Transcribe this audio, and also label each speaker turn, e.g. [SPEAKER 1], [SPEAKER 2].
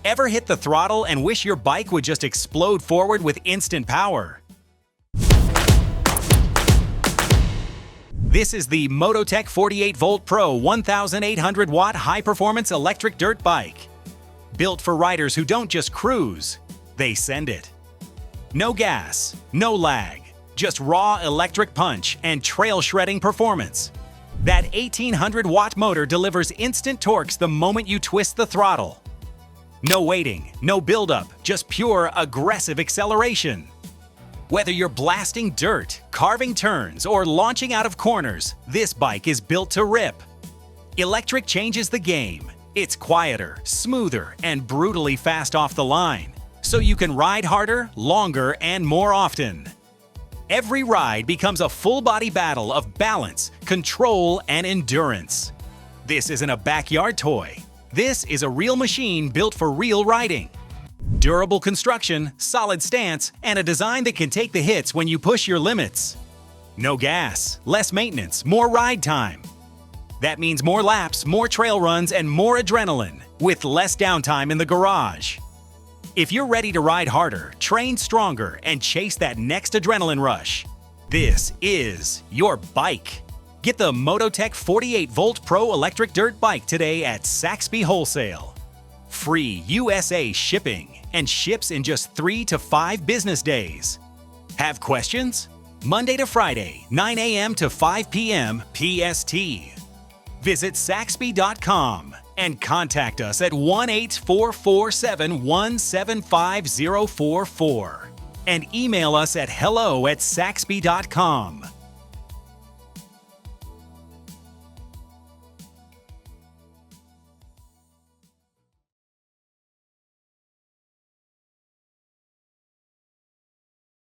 [SPEAKER 1] Ever hit the throttle and wish your bike would just explode forward with instant power? This is the Mototec 48V Pro 1800 watt high-performance electric dirt bike. Built for riders who don't just cruise, they send it. No gas, no lag, just raw electric punch and trail shredding performance. That 1800 watt motor delivers instant torques the moment you twist the throttle. No waiting, no buildup, just pure aggressive acceleration. Whether you're blasting dirt, carving turns, or launching out of corners, this bike is built to rip. Electric changes the game. It's quieter, smoother, and brutally fast off the line, so you can ride harder, longer, and more often. Every ride becomes a full-body battle of balance, control, and endurance. This isn't a backyard toy. This is a real machine built for real riding. Durable construction, solid stance, and a design that can take the hits when you push your limits. No gas, less maintenance, more ride time. That means more laps, more trail runs, and more adrenaline, with less downtime in the garage. If you're ready to ride harder, train stronger, and chase that next adrenaline rush, this is your bike. Get the Mototec 48V Pro electric dirt bike today at SAKSBY Wholesale. Free USA shipping and ships in just 3 to 5 business days. Have questions? Monday to Friday, 9 a.m. to 5 p.m. PST. Visit SAKSBY.com and contact us at 1-844-7175044 and email us at hello@saksby.com.